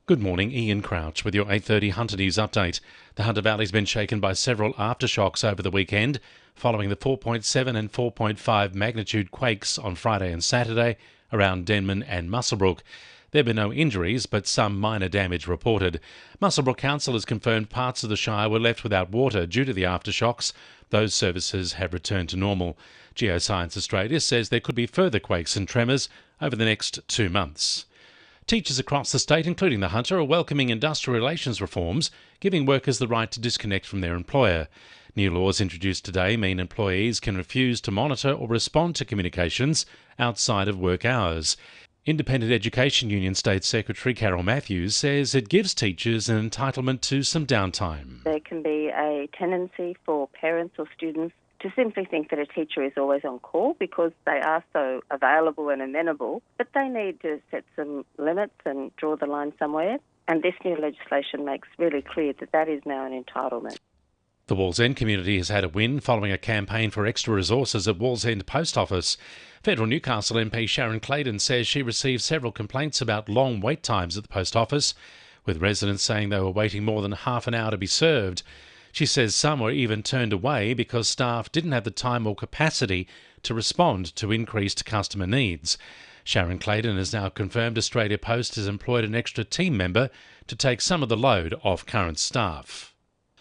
Good morning, Ian Crouch with your 8:30 Hunter News update. The Hunter Valley's been shaken by several aftershocks over the weekend, following the 4.7 and 4.5 magnitude quakes on Friday and Saturday around Denman and Muswellbrook. There have been no injuries, but some minor damage reported. Muswellbrook Council has confirmed parts of the Shire were left without water due to the aftershocks. Those services have returned to normal. Geoscience Australia says there could be further quakes and tremors over the next 2 months. Teachers across the state, including the Hunter, are welcoming industrial relations reforms, giving workers the right to disconnect from their employer. New laws introduced today mean employees can refuse to monitor or respond to communications outside of work hours. Independent Education Union State Secretary Carol Matthews says it gives teachers an entitlement to some downtime. There can be a tendency for parents or students to simply think that a teacher is always on call because they are so available and amenable, but they need to set some limits and draw the line somewhere. And this new legislation makes really clear that that is now an entitlement. The Wallsend community has had a win following a campaign for extra resources at Wallsend Post Office. Federal Newcastle MP Sharon Clayton says she received several complaints about long wait times at the post office, with residents saying they were waiting more than half an hour to be served. She says some were even turned away because staff didn't have the time or capacity to respond to increased customer needs. Sharon Clayton has now confirmed Australia Post has employed an extra team member to take some of the load off current staff.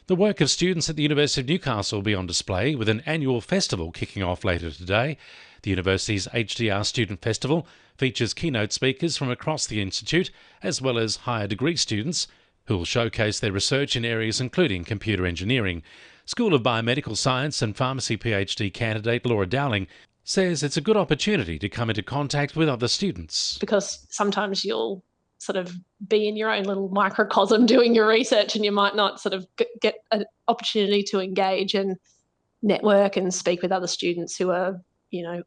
The work of students at the University of Newcastle will be on display, with an annual festival kicking off later today. The university's HDR Student Festival features keynote speakers from across the institute, as well as higher degree students who will showcase their research in areas including computer engineering. School of Biomedical Science and Pharmacy PhD candidate Laura Dowling says it's a good opportunity to come into contact with other students. Because sometimes you'll sort of be in your own little microcosm doing your research and you might not sort of get an opportunity to engage and network and speak with other students who are,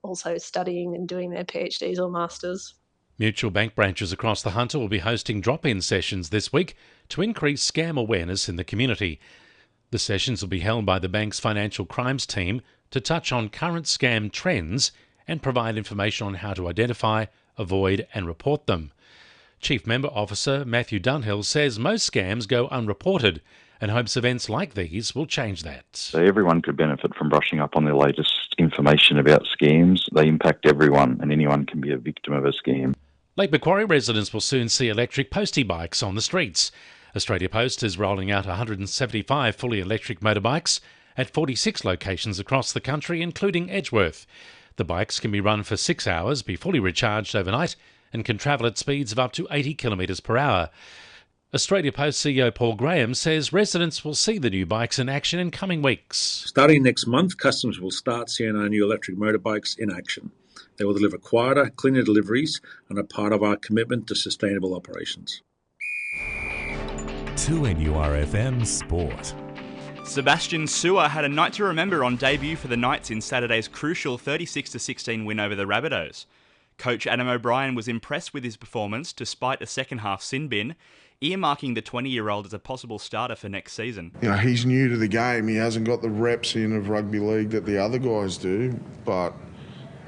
also studying and doing their PhDs or masters. Mutual bank branches across the Hunter will be hosting drop-in sessions this week to increase scam awareness in the community. The sessions will be held by the bank's financial crimes team to touch on current scam trends and provide information on how to identify, avoid and report them. Chief Member Officer Matthew Dunhill says most scams go unreported and hopes events like these will change that. So everyone could benefit from brushing up on their latest information about scams. They impact everyone and anyone can be a victim of a scam. Lake Macquarie residents will soon see electric postie bikes on the streets. Australia Post is rolling out 175 fully electric motorbikes at 46 locations across the country, including Edgeworth. The bikes can be run for 6 hours, be fully recharged overnight, and can travel at speeds of up to 80 kilometres per hour. Australia Post CEO Paul Graham says residents will see the new bikes in action in coming weeks. Starting next month, customers will start seeing our new electric motorbikes in action. They will deliver quieter, cleaner deliveries and are part of our commitment to sustainable operations. 2NURFM Sport. Sebastian Sewer had a night to remember on debut for the Knights in Saturday's crucial 36-16 win over the Rabbitohs. Coach Adam O'Brien was impressed with his performance despite a second-half sin bin, earmarking the 20-year-old as a possible starter for next season. He's new to the game. He hasn't got the reps in of rugby league that the other guys do, but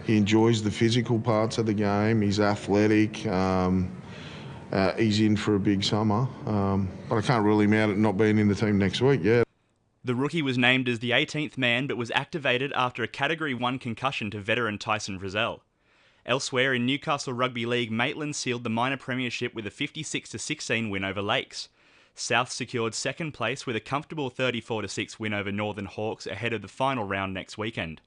he enjoys the physical parts of the game. He's athletic. He's in for a big summer. But I can't rule him out at not being in the team next week, yeah. The rookie was named as the 18th man but was activated after a Category 1 concussion to veteran Tyson Frizzell. Elsewhere in Newcastle Rugby League, Maitland sealed the minor premiership with a 56-16 win over Lakes. South secured second place with a comfortable 34-6 win over Northern Hawks ahead of the final round next weekend.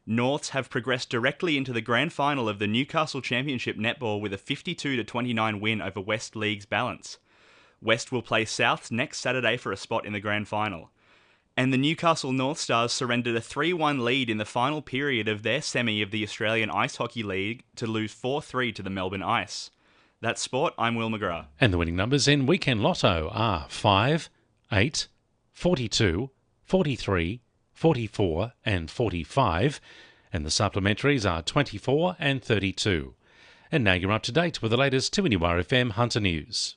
Norths have progressed directly into the grand final of the Newcastle Championship Netball with a 52-29 win over West League's Balance. West will play South next Saturday for a spot in the grand final. And the Newcastle North Stars surrendered a 3-1 lead in the final period of their semi of the Australian Ice Hockey League to lose 4-3 to the Melbourne Ice. That's sport, I'm Will McGrath. And the winning numbers in Weekend Lotto are 5, 8, 42, 43, 44 and 45, and the supplementaries are 24 and 32. And now you're up to date with the latest 2NURFM Hunter News.